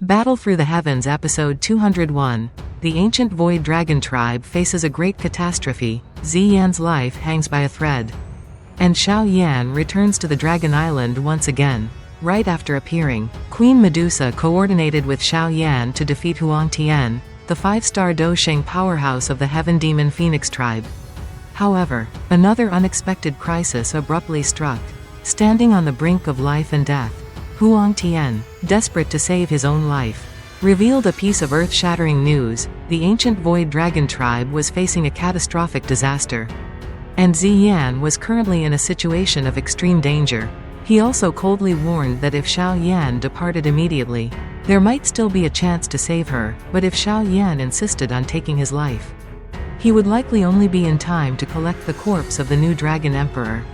Battle Through the Heavens Episode 201. The ancient Void Dragon tribe faces a great catastrophe. Ziyan's life hangs by a thread. And Xiao Yan returns to the Dragon Island once again. Right after appearing, Queen Medusa coordinated with Xiao Yan to defeat Huang Tian, the 5-star Dosheng powerhouse of the Heaven Demon Phoenix tribe. However, another unexpected crisis abruptly struck. Standing on the brink of life and death, Huang Tian, desperate to save his own life, revealed a piece of earth-shattering news: the ancient Void Dragon tribe was facing a catastrophic disaster. And Ziyan was currently in a situation of extreme danger. He also coldly warned that if Xiao Yan departed immediately, there might still be a chance to save her, but if Xiao Yan insisted on taking his life, he would likely only be in time to collect the corpse of the new Dragon Emperor.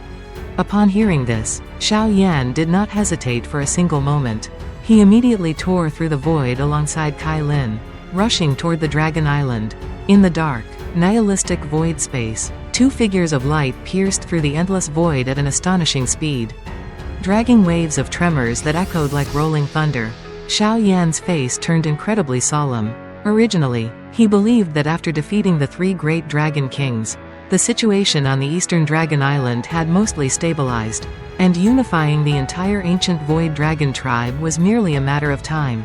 Upon hearing this, Xiao Yan did not hesitate for a single moment. He immediately tore through the void alongside Kai Lin, rushing toward the Dragon Island. In the dark, nihilistic void space, two figures of light pierced through the endless void at an astonishing speed, dragging waves of tremors that echoed like rolling thunder. Xiao Yan's face turned incredibly solemn. Originally, he believed that after defeating the 3 great Dragon Kings, the situation on the eastern Dragon Island had mostly stabilized, and unifying the entire ancient Void Dragon tribe was merely a matter of time.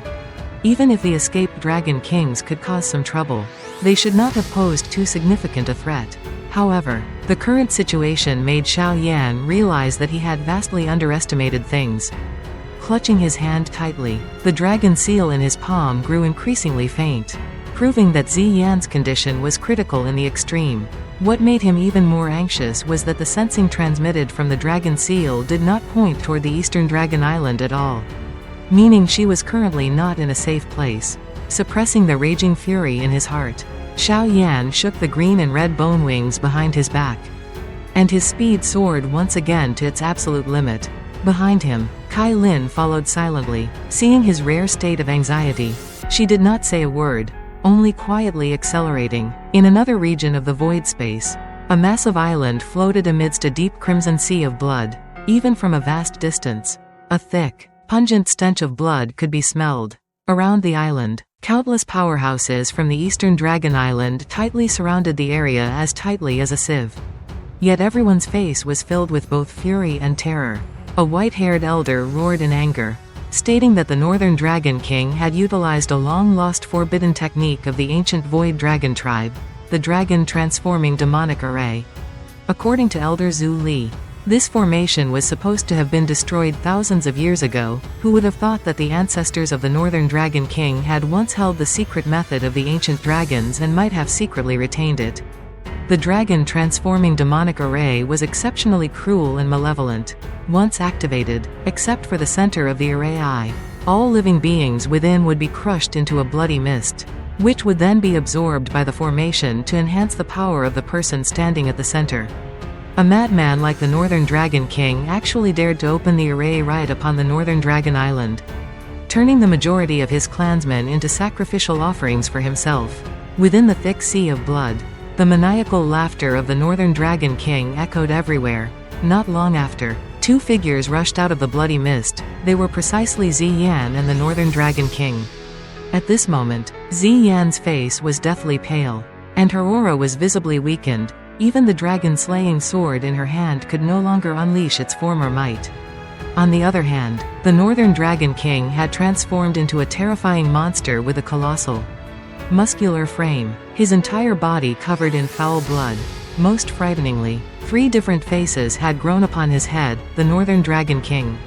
Even if the escaped Dragon Kings could cause some trouble, they should not have posed too significant a threat. However, the current situation made Xiao Yan realize that he had vastly underestimated things. Clutching his hand tightly, the dragon seal in his palm grew increasingly faint, proving that Ziyan's condition was critical in the extreme. What made him even more anxious was that the sensing transmitted from the dragon seal did not point toward the eastern Dragon Island at all, meaning she was currently not in a safe place. Suppressing the raging fury in his heart, Xiao Yan shook the green and red bone wings behind his back, and his speed soared once again to its absolute limit. Behind him, Kai Lin followed silently. Seeing his rare state of anxiety, she did not say a word, only quietly accelerating. In another region of the void space, a massive island floated amidst a deep crimson sea of blood. Even from a vast distance, a thick, pungent stench of blood could be smelled. Around the island, countless powerhouses from the eastern Dragon Island tightly surrounded the area, as tightly as a sieve. Yet everyone's face was filled with both fury and terror. A white-haired elder roared in anger, stating that the Northern Dragon King had utilized a long-lost forbidden technique of the ancient Void Dragon tribe, the Dragon Transforming Demonic Array. According to Elder Zhu Li, this formation was supposed to have been destroyed thousands of years ago. Who would have thought that the ancestors of the Northern Dragon King had once held the secret method of the ancient dragons and might have secretly retained it? The Dragon Transforming Demonic Array was exceptionally cruel and malevolent. Once activated, except for the center of the array eye, all living beings within would be crushed into a bloody mist, which would then be absorbed by the formation to enhance the power of the person standing at the center. A madman like the Northern Dragon King actually dared to open the array right upon the Northern Dragon Island, turning the majority of his clansmen into sacrificial offerings for himself. Within the thick sea of blood, the maniacal laughter of the Northern Dragon King echoed everywhere. Not long after, 2 figures rushed out of the bloody mist. They were precisely Ziyan and the Northern Dragon King. At this moment, Ziyan's face was deathly pale, and her aura was visibly weakened. Even the dragon-slaying sword in her hand could no longer unleash its former might. On the other hand, the Northern Dragon King had transformed into a terrifying monster with a colossal, muscular frame, his entire body covered in foul blood. Most frighteningly, 3 different faces had grown upon his head: the Northern Dragon King,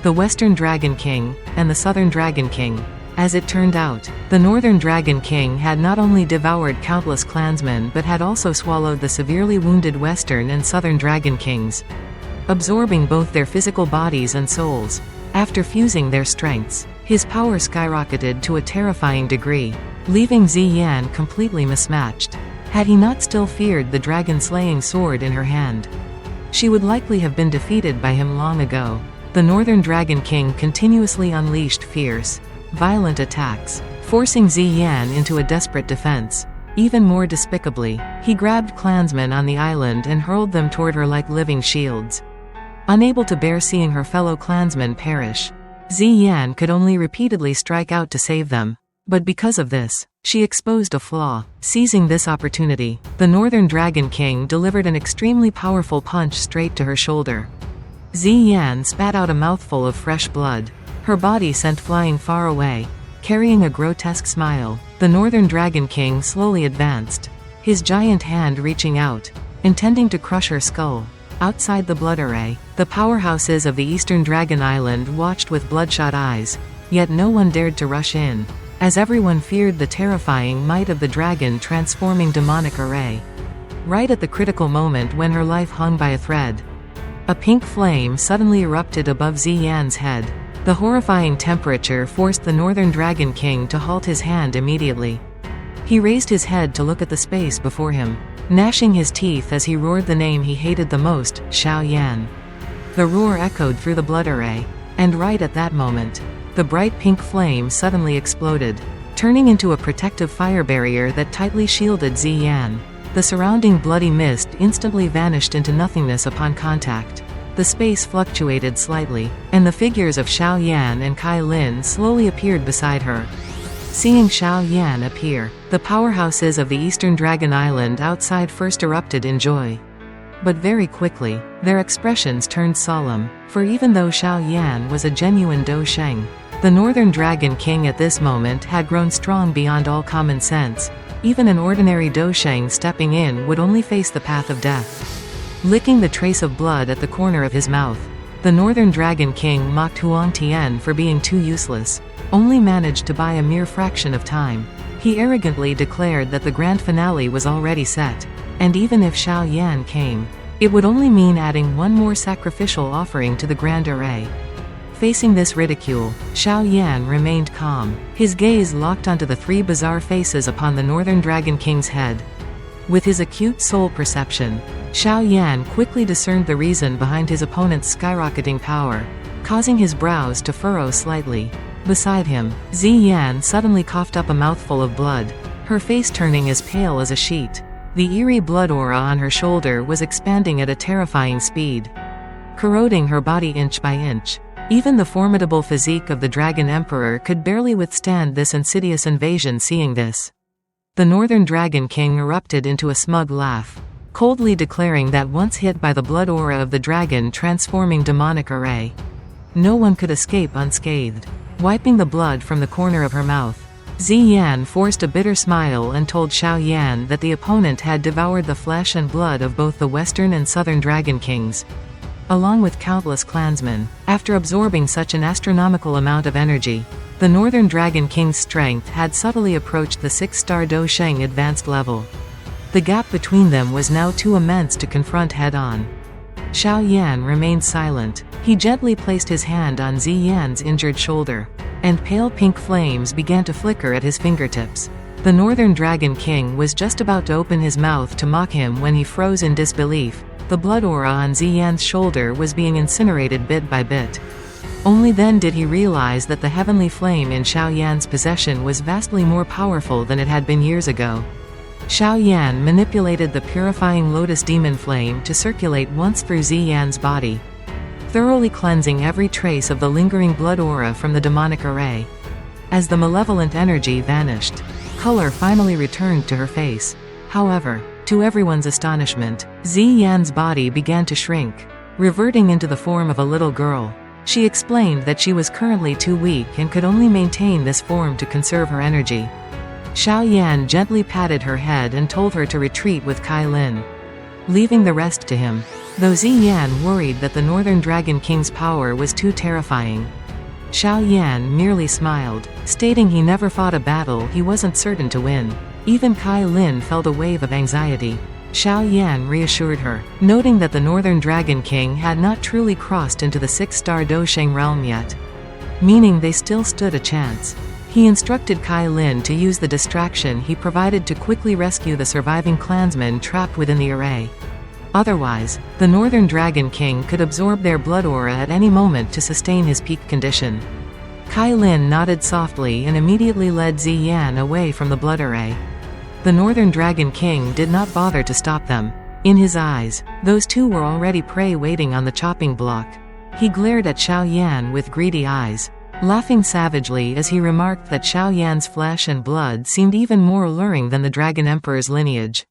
the Western Dragon King, and the Southern Dragon King. As it turned out, the Northern Dragon King had not only devoured countless clansmen but had also swallowed the severely wounded Western and Southern Dragon Kings, absorbing both their physical bodies and souls. After fusing their strengths, his power skyrocketed to a terrifying degree, leaving Ziyan completely mismatched. Had he not still feared the dragon-slaying sword in her hand, she would likely have been defeated by him long ago. The Northern Dragon King continuously unleashed fierce, violent attacks, forcing Ziyan into a desperate defense. Even more despicably, he grabbed clansmen on the island and hurled them toward her like living shields. Unable to bear seeing her fellow clansmen perish, Ziyan could only repeatedly strike out to save them. But because of this, she exposed a flaw. Seizing this opportunity, the Northern Dragon King delivered an extremely powerful punch straight to her shoulder. Ziyan spat out a mouthful of fresh blood. Her body sent flying far away. Carrying a grotesque smile, the Northern Dragon King slowly advanced, his giant hand reaching out, intending to crush her skull. Outside the blood array, the powerhouses of the Eastern Dragon Island watched with bloodshot eyes, yet no one dared to rush in, as everyone feared the terrifying might of the dragon transforming demonic array. Right at the critical moment when her life hung by a thread, a pink flame suddenly erupted above Ziyan's head. The horrifying temperature forced the Northern Dragon King to halt his hand immediately. He raised his head to look at the space before him, gnashing his teeth as he roared the name he hated the most, Xiao. The roar echoed through the blood array, and right at that moment, the bright pink flame suddenly exploded, turning into a protective fire barrier that tightly shielded Ziyan. The surrounding bloody mist instantly vanished into nothingness upon contact. The space fluctuated slightly, and the figures of Xiao and Kai Lin slowly appeared beside her. Seeing Xiao appear, the powerhouses of the Eastern Dragon Island outside first erupted in joy. But very quickly, their expressions turned solemn, for even though Xiao was a genuine Do Sheng, the Northern Dragon King at this moment had grown strong beyond all common sense. Even an ordinary Do Sheng stepping in would only face the path of death. Licking the trace of blood at the corner of his mouth, the Northern Dragon King mocked Huang Tian for being too useless, only managed to buy a mere fraction of time. He arrogantly declared that the grand finale was already set, and even if Xiao came, it would only mean adding one more sacrificial offering to the grand array. Facing this ridicule, Xiao remained calm, his gaze locked onto the three bizarre faces upon the Northern Dragon King's head. With his acute soul perception, Xiao quickly discerned the reason behind his opponent's skyrocketing power, causing his brows to furrow slightly. Beside him, Ziyan suddenly coughed up a mouthful of blood, her face turning as pale as a sheet. The eerie blood aura on her shoulder was expanding at a terrifying speed, corroding her body inch by inch. Even the formidable physique of the Dragon Emperor could barely withstand this insidious invasion. Seeing this, the Northern Dragon King erupted into a smug laugh, coldly declaring that once hit by the blood aura of the dragon transforming demonic array, no one could escape unscathed. Wiping the blood from the corner of her mouth, Ziyan forced a bitter smile and told Xiao that the opponent had devoured the flesh and blood of both the Western and Southern Dragon Kings, along with countless clansmen. After absorbing such an astronomical amount of energy, the Northern Dragon King's strength had subtly approached the 6-star Do Sheng advanced level. The gap between them was now too immense to confront head-on. Xiao remained silent. He gently placed his hand on Ziyan's injured shoulder, and pale pink flames began to flicker at his fingertips. The Northern Dragon King was just about to open his mouth to mock him when he froze in disbelief. The blood aura on Ziyan's shoulder was being incinerated bit by bit. Only then did he realize that the heavenly flame in Xiao possession was vastly more powerful than it had been years ago. Xiao manipulated the purifying lotus demon flame to circulate once through Ziyan's body, thoroughly cleansing every trace of the lingering blood aura from the demonic array. As the malevolent energy vanished, color finally returned to her face. However, to everyone's astonishment, Ziyan's body began to shrink, reverting into the form of a little girl. She explained that she was currently too weak and could only maintain this form to conserve her energy. Xiao gently patted her head and told her to retreat with Kai Lin, leaving the rest to him, though Ziyan worried that the Northern Dragon King's power was too terrifying. Xiao merely smiled, stating he never fought a battle he wasn't certain to win. Even Kai Lin felt a wave of anxiety. Xiao reassured her, noting that the Northern Dragon King had not truly crossed into the 6-star Do Sheng realm yet, meaning they still stood a chance. He instructed Kai Lin to use the distraction he provided to quickly rescue the surviving clansmen trapped within the array. Otherwise, the Northern Dragon King could absorb their blood aura at any moment to sustain his peak condition. Kai Lin nodded softly and immediately led Ziyan away from the blood array. The Northern Dragon King did not bother to stop them. In his eyes, those two were already prey waiting on the chopping block. He glared at Xiao with greedy eyes, laughing savagely as he remarked that Xiao Yan's flesh and blood seemed even more alluring than the Dragon Emperor's lineage.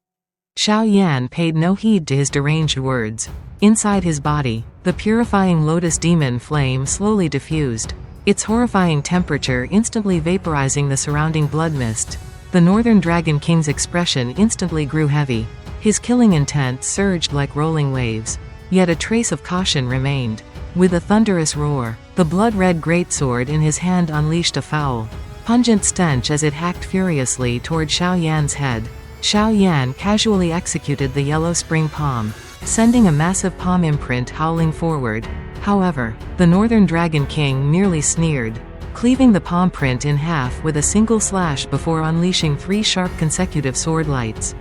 Xiao Yan paid no heed to his deranged words. Inside his body, the purifying lotus demon flame slowly diffused, its horrifying temperature instantly vaporizing the surrounding blood mist. The Northern Dragon King's expression instantly grew heavy. His killing intent surged like rolling waves. Yet a trace of caution remained. With a thunderous roar, the blood-red greatsword in his hand unleashed a foul, pungent stench as it hacked furiously toward Xiao Yan's head. Xiao Yan casually executed the yellow spring palm, sending a massive palm imprint howling forward. However, the Northern Dragon King merely sneered, cleaving the palm print in half with a single slash before unleashing 3 sharp consecutive sword lights.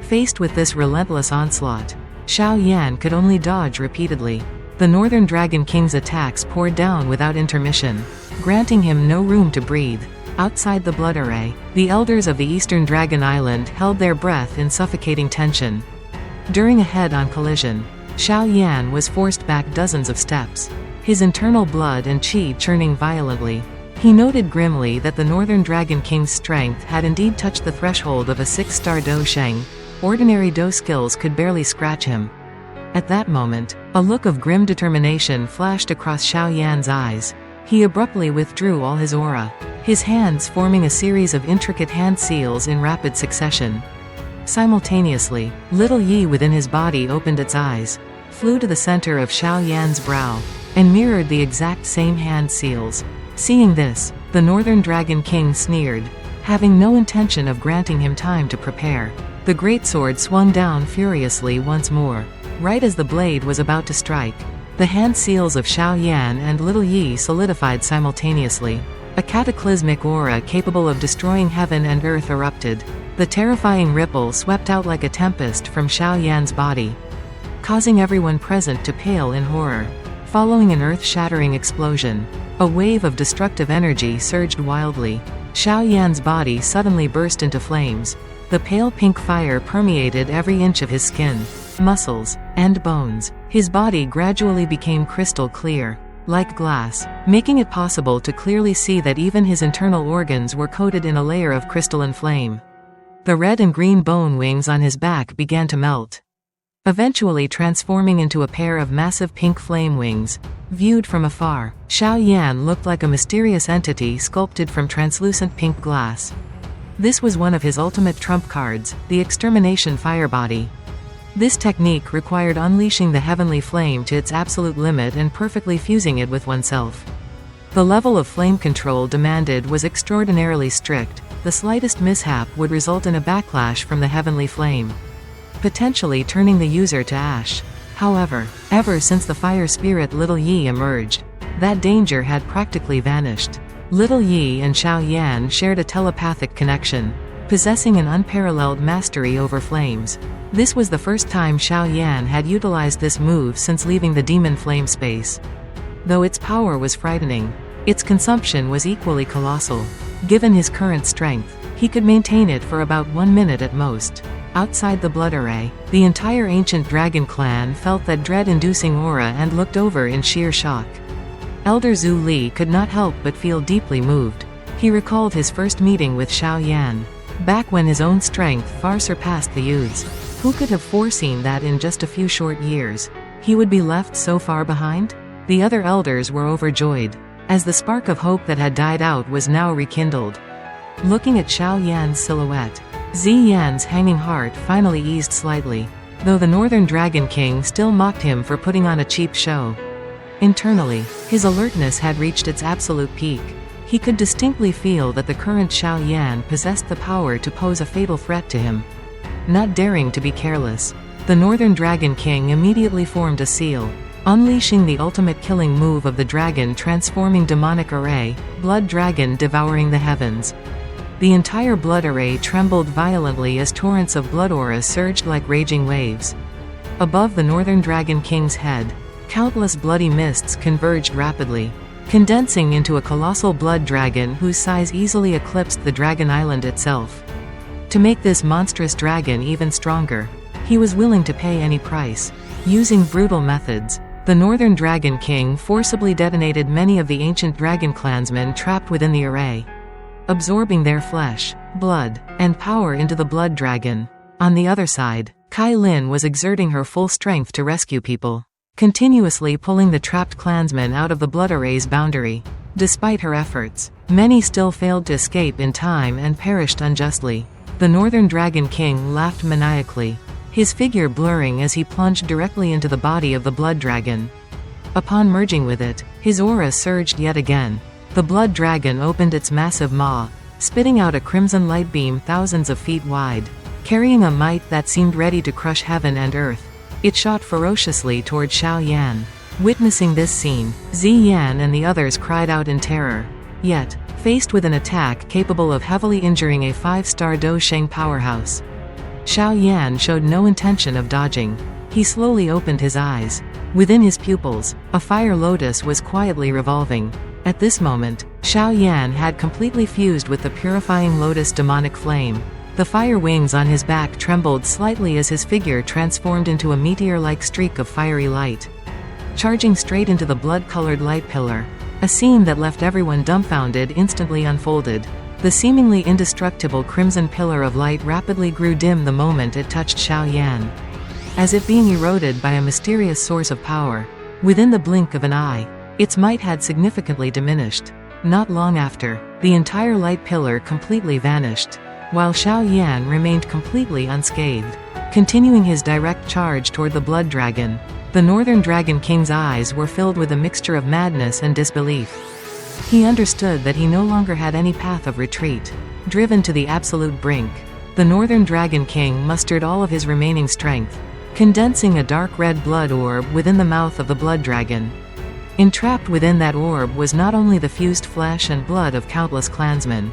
Faced with this relentless onslaught, Xiao Yan could only dodge repeatedly. The Northern Dragon King's attacks poured down without intermission, granting him no room to breathe. Outside the blood array, the elders of the Eastern Dragon Island held their breath in suffocating tension. During a head-on collision, Xiao Yan was forced back dozens of steps, his internal blood and qi churning violently. He noted grimly that the Northern Dragon King's strength had indeed touched the threshold of a 6-star Do Sheng. Ordinary Do skills could barely scratch him. At that moment, a look of grim determination flashed across Xiao Yan's eyes. He abruptly withdrew all his aura, his hands forming a series of intricate hand seals in rapid succession. Simultaneously, Little Yi within his body opened its eyes, flew to the center of Xiao Yan's brow, and mirrored the exact same hand seals. Seeing this, the Northern Dragon King sneered, having no intention of granting him time to prepare. The greatsword swung down furiously once more. Right as the blade was about to strike, the hand seals of Xiao Yan and Little Yi solidified simultaneously. A cataclysmic aura capable of destroying heaven and earth erupted. The terrifying ripple swept out like a tempest from Xiao Yan's body, causing everyone present to pale in horror. Following an earth-shattering explosion, a wave of destructive energy surged wildly. Xiao Yan's body suddenly burst into flames. The pale pink fire permeated every inch of his skin, muscles, and bones. His body gradually became crystal clear, like glass, making it possible to clearly see that even his internal organs were coated in a layer of crystalline flame. The red and green bone wings on his back began to melt, eventually transforming into a pair of massive pink flame wings. Viewed from afar, Xiao Yan looked like a mysterious entity sculpted from translucent pink glass. This was one of his ultimate trump cards, the extermination firebody. This technique required unleashing the heavenly flame to its absolute limit and perfectly fusing it with oneself. The level of flame control demanded was extraordinarily strict. The slightest mishap would result in a backlash from the heavenly flame, potentially turning the user to ash. However, ever since the fire spirit Little Yi emerged, that danger had practically vanished. Little Yi and Xiao Yan shared a telepathic connection, possessing an unparalleled mastery over flames. This was the first time Xiao Yan had utilized this move since leaving the demon flame space. Though its power was frightening, its consumption was equally colossal. Given his current strength, he could maintain it for about 1 minute at most. Outside the blood array, the entire ancient dragon clan felt that dread-inducing aura and looked over in sheer shock. Elder Zhu Li could not help but feel deeply moved. He recalled his first meeting with Xiao Yan, back when his own strength far surpassed the youth's. Who could have foreseen that in just a few short years, he would be left so far behind? The other elders were overjoyed, as the spark of hope that had died out was now rekindled. Looking at Xiao Yan's silhouette, Zi Yan's hanging heart finally eased slightly, though the Northern Dragon King still mocked him for putting on a cheap show. Internally, his alertness had reached its absolute peak. He could distinctly feel that the current Xiao Yan possessed the power to pose a fatal threat to him. Not daring to be careless, the Northern Dragon King immediately formed a seal, unleashing the ultimate killing move of the dragon transforming demonic array, Blood Dragon devouring the heavens. The entire blood array trembled violently as torrents of blood aura surged like raging waves. Above the Northern Dragon King's head, countless bloody mists converged rapidly, condensing into a colossal blood dragon whose size easily eclipsed the Dragon Island itself. To make this monstrous dragon even stronger, he was willing to pay any price. Using brutal methods, The Northern Dragon King forcibly detonated many of the ancient dragon clansmen trapped within the array, absorbing their flesh, blood, and power into the blood dragon. On the other side, Kai Lin was exerting her full strength to rescue people, continuously pulling the trapped clansmen out of the blood array's boundary. Despite her efforts, many still failed to escape in time and perished unjustly. The Northern Dragon King laughed maniacally, his figure blurring as he plunged directly into the body of the blood dragon. Upon merging with it, his aura surged yet again. The blood dragon opened its massive maw, spitting out a crimson light beam thousands of feet wide. Carrying a might that seemed ready to crush heaven and earth, it shot ferociously toward Xiao Yan. Witnessing this scene, Zi Yan and the others cried out in terror. Yet, faced with an attack capable of heavily injuring a 5-star Do Sheng powerhouse, Xiao Yan showed no intention of dodging. He slowly opened his eyes. Within his pupils, a fire lotus was quietly revolving. At this moment, Xiao Yan had completely fused with the purifying lotus demonic flame. The fire wings on his back trembled slightly as his figure transformed into a meteor-like streak of fiery light, charging straight into the blood-colored light pillar. A scene that left everyone dumbfounded instantly unfolded. The seemingly indestructible crimson pillar of light rapidly grew dim the moment it touched Xiao Yan, as if being eroded by a mysterious source of power. Within the blink of an eye, its might had significantly diminished. Not long after, the entire light pillar completely vanished, while Xiao Yan remained completely unscathed. Continuing his direct charge toward the blood dragon, the Northern Dragon King's eyes were filled with a mixture of madness and disbelief. He understood that he no longer had any path of retreat. Driven to the absolute brink, the Northern Dragon King mustered all of his remaining strength, condensing a dark red blood orb within the mouth of the blood dragon. Entrapped within that orb was not only the fused flesh and blood of countless clansmen,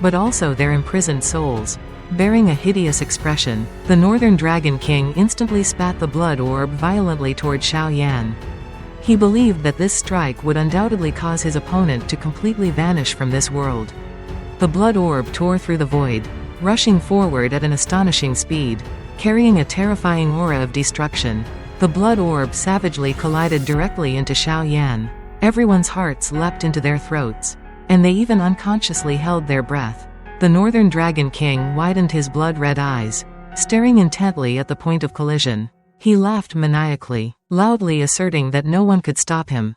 but also their imprisoned souls. Bearing a hideous expression, the Northern Dragon King instantly spat the blood orb violently toward Xiao Yan. He believed that this strike would undoubtedly cause his opponent to completely vanish from this world. The blood orb tore through the void, rushing forward at an astonishing speed, carrying a terrifying aura of destruction. The blood orb savagely collided directly into Xiao Yan. Everyone's hearts leapt into their throats, and they even unconsciously held their breath. The Northern Dragon King widened his blood-red eyes, staring intently at the point of collision. He laughed maniacally, loudly asserting that no one could stop him.